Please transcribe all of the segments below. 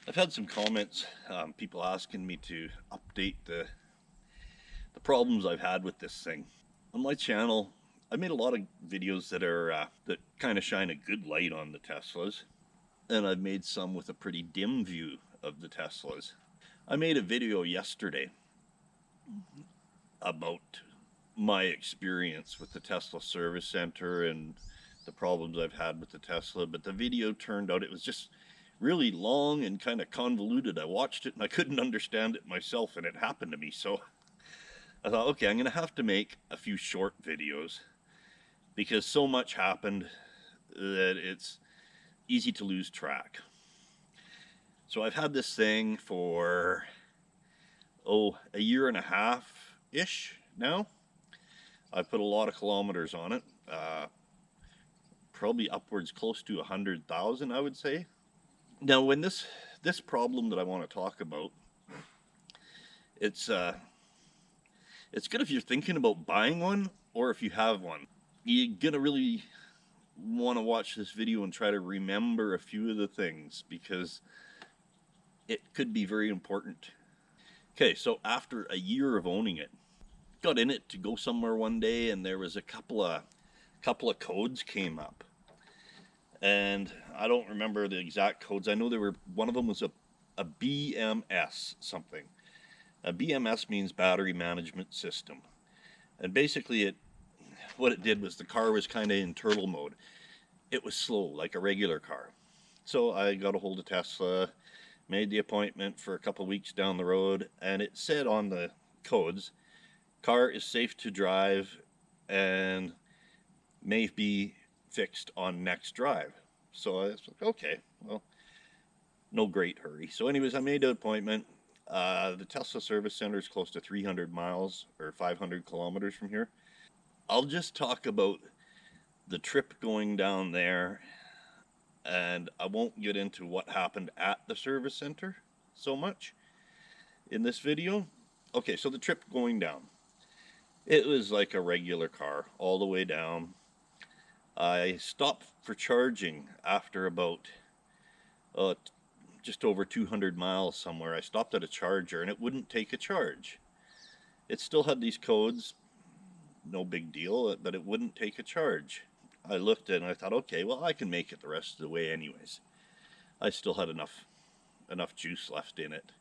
I've had some comments, people asking me to update the problems I've had with this thing. On my channel, I made a lot of videos that kind of shine a good light on the Teslas, and I've made some with a pretty dim view of the Teslas. I made a video yesterday about my experience with the Tesla service center and the problems I've had with the Tesla, but the video turned out it was just really long and kind of convoluted. I watched it and I couldn't understand it myself, and it happened to me. So I thought, okay, I'm going to have to make a few short videos because so much happened that it's easy to lose track. So I've had this thing for, a year and a half-ish now. I've put a lot of kilometers on it, probably upwards close to 100,000, I would say. Now, when this problem that I want to talk about, it's good if you're thinking about buying one or if you have one. You're gonna really want to watch this video and try to remember a few of the things because it could be very important. Okay, so after a year of owning it, got in it to go somewhere one day, and there was a couple of codes came up. And I don't remember the exact codes. I know one of them was a BMS something. A BMS means battery management system. And basically what it did was the car was kind of in turtle mode. It was slow, like a regular car. So I got a hold of Tesla, made the appointment for a couple weeks down the road, and it said on the codes, car is safe to drive and may be fixed on next drive. So I was like, okay, well, no great hurry. So anyways, I made an appointment. The Tesla service center is close to 300 miles or 500 kilometers from here. I'll just talk about the trip going down there, and I won't get into what happened at the service center so much in this video. Okay, so the trip going down. It was like a regular car all the way down. I stopped for charging after about just over 200 miles somewhere. I stopped at a charger and it wouldn't take a charge. It still had these codes, no big deal, but it wouldn't take a charge. I looked at it and I thought, okay, well, I can make it the rest of the way anyways. I still had enough juice left in it.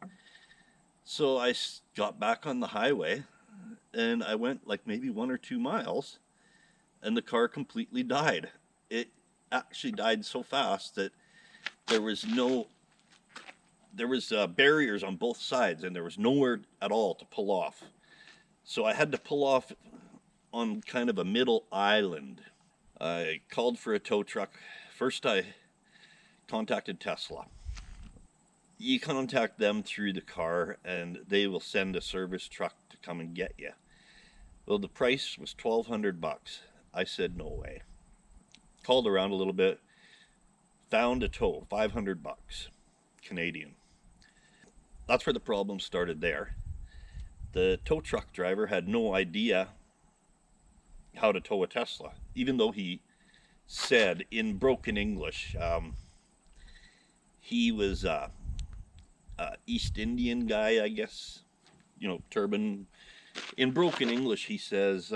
So I got back on the highway and I went like maybe 1 or 2 miles and the car completely died. It actually died so fast that there was barriers on both sides and there was nowhere at all to pull off. So I had to pull off on kind of a middle island. I called for a tow truck. First I contacted Tesla. You contact them through the car and they will send a service truck to come and get you. Well, the price was $1,200. I said no way. Called around a little bit, found a tow, $500 Canadian. That's where the problem started there. The tow truck driver had no idea how to tow a Tesla, even though he said in broken English, he was East Indian guy, I guess, turban. In broken English, he says,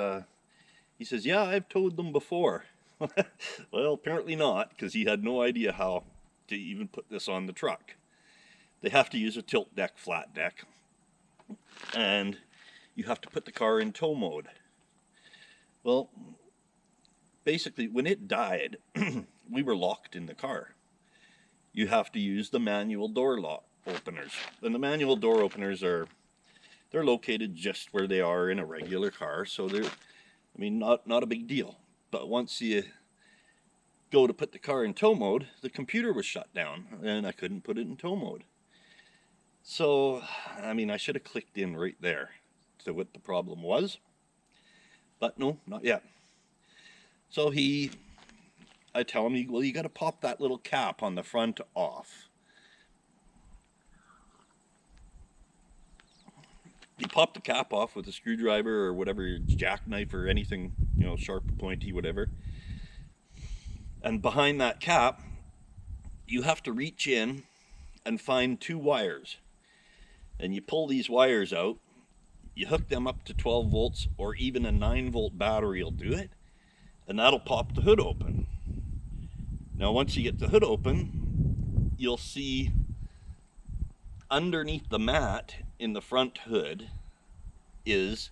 yeah, I've towed them before. Well, apparently not, because he had no idea how to even put this on the truck. They have to use a tilt deck, flat deck, and you have to put the car in tow mode. Well, basically, when it died, we were locked in the car. You have to use the manual door lock openers. And the manual door openers they're located just where they are in a regular car, so they're, not a big deal. But once you go to put the car in tow mode, the computer was shut down and I couldn't put it in tow mode. So, I should have clicked in right there to what the problem was, but no, not yet. So I tell him, well, you got to pop that little cap on the front off. You pop the cap off with a screwdriver or whatever, jackknife or anything, sharp, pointy, whatever. And behind that cap, you have to reach in and find 2 wires. And you pull these wires out, you hook them up to 12 volts, or even a 9-volt battery will do it, and that'll pop the hood open. Now once you get the hood open, you'll see underneath the mat in the front hood is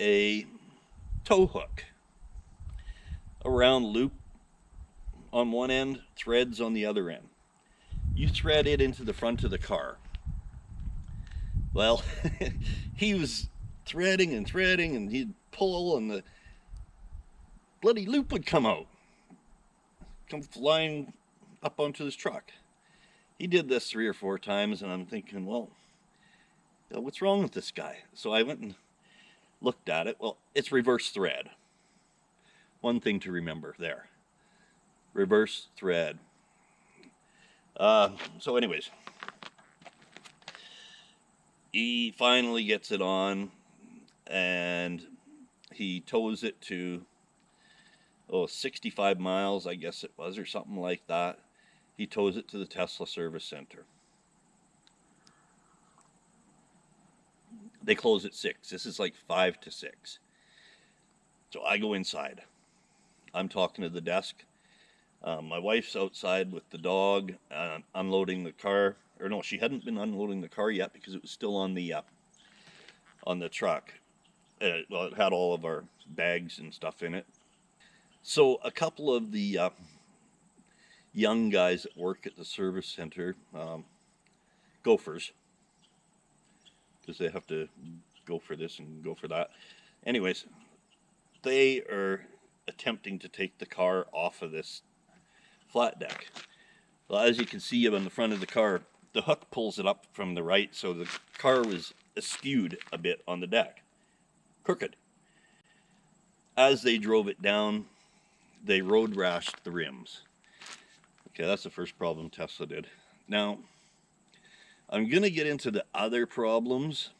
a tow hook. A round loop on one end, threads on the other end. You thread it into the front of the car. Well, he was threading and he'd pull, and the bloody loop would come flying up onto his truck. He did this 3 or 4 times, and I'm thinking, well, what's wrong with this guy? So I went and looked at it. Well, it's reverse thread. One thing to remember there. Reverse thread. So anyways, he finally gets it on, and he tows it to 65 miles, I guess it was, or something like that. He tows it to the Tesla service center. They close at 6. This is like 5 to 6. So I go inside. I'm talking to the desk. My wife's outside with the dog, unloading the car. Or no, she hadn't been unloading the car yet because it was still on the truck. Well, it had all of our bags and stuff in it. So a couple of the young guys that work at the service center, gophers, because they have to go for this and go for that. Anyways, they are attempting to take the car off of this flat deck. Well, as you can see on the front of the car, the hook pulls it up from the right, so the car was askewed a bit on the deck, crooked. As they drove it down, they road rashed the rims. Okay, that's the first problem Tesla did. Now, I'm going to get into the other problems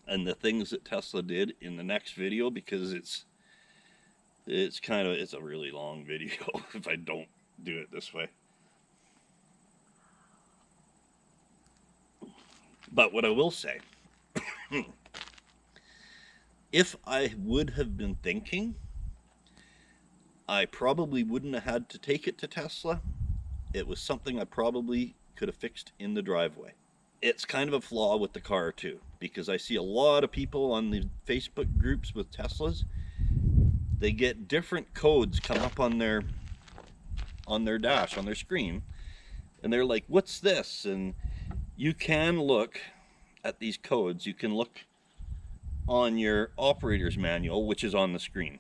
and the things that Tesla did in the next video, because it's a really long video if I don't do it this way. But what I will say, if I would have been thinking, I probably wouldn't have had to take it to Tesla. It was something I probably could have fixed in the driveway. It's kind of a flaw with the car too, because I see a lot of people on the Facebook groups with Teslas. They get different codes come up on their dash, on their screen, and they're like, what's this? And you can look at these codes. You can look on your operator's manual, which is on the screen.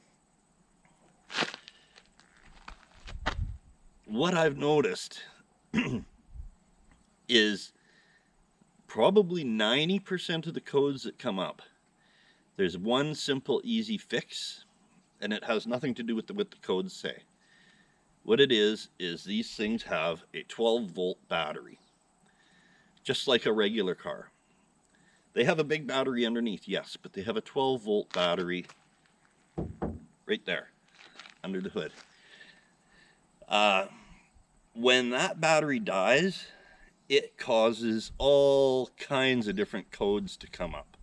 What I've noticed is probably 90% of the codes that come up, there's one simple, easy fix, and it has nothing to do with what the codes say. What it is these things have a 12-volt battery, just like a regular car. They have a big battery underneath, yes, but they have a 12-volt battery right there, under the hood. When that battery dies, it causes all kinds of different codes to come up,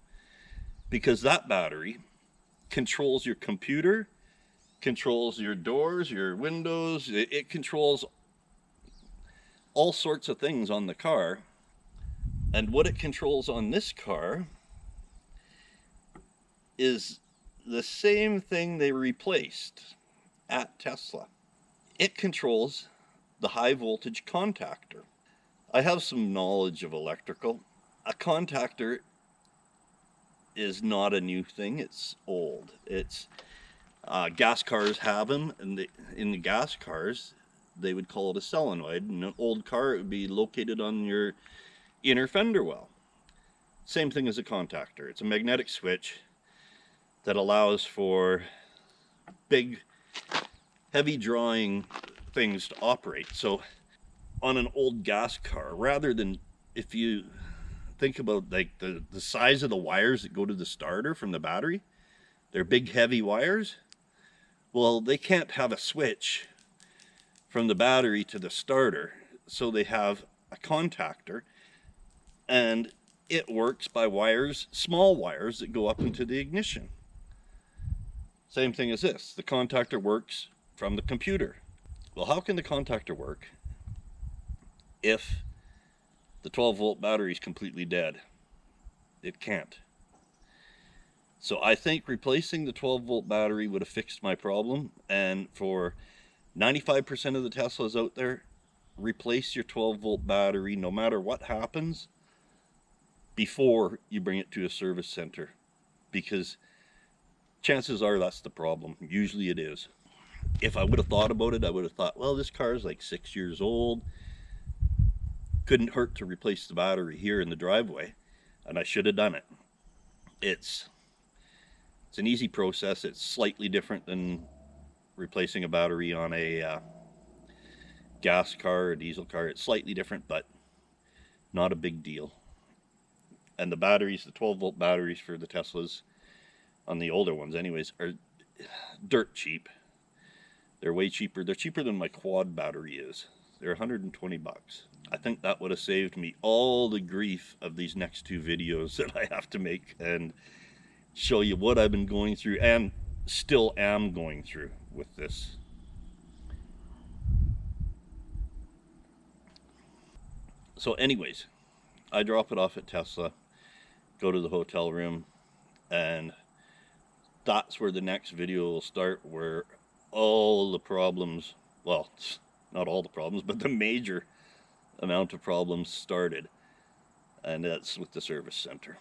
because that battery controls your computer, controls your doors, your windows. It controls all sorts of things on the car. And what it controls on this car is the same thing they replaced at Tesla. It controls the high voltage contactor. I have some knowledge of electrical. A contactor is not a new thing, it's old. It's gas cars have them, and in the gas cars they would call it a solenoid. In an old car, it would be located on your inner fender well. Same thing as a contactor. It's a magnetic switch that allows for big, heavy drawing things to operate. So on an old gas car, rather than, if you think about like the size of the wires that go to the starter from the battery, they're big heavy wires. Well, they can't have a switch from the battery to the starter, so they have a contactor, and it works by wires, small wires that go up into the ignition. Same thing as this. The contactor works from the computer. Well, how can the contactor work if the 12-volt battery is completely dead? It can't. So I think replacing the 12-volt battery would have fixed my problem. And for 95% of the Teslas out there, replace your 12-volt battery no matter what happens before you bring it to a service center, because chances are that's the problem. Usually it is. If I would have thought about it, I would have thought, well, this car is like 6 years old. Couldn't hurt to replace the battery here in the driveway, and I should have done it. It's an easy process. It's slightly different than replacing a battery on a gas car or diesel car. It's slightly different, but not a big deal. And the batteries, the 12-volt batteries for the Teslas, on the older ones anyways, are dirt cheap. They're way cheaper. They're cheaper than my quad battery is. They're 120 bucks. I think that would have saved me all the grief of these next two videos that I have to make and show you what I've been going through and still am going through with this. So anyways, I drop it off at Tesla, go to the hotel room, and that's where the next video will start, where all the problems, well, not all the problems, but the major amount of problems started, and that's with the service center.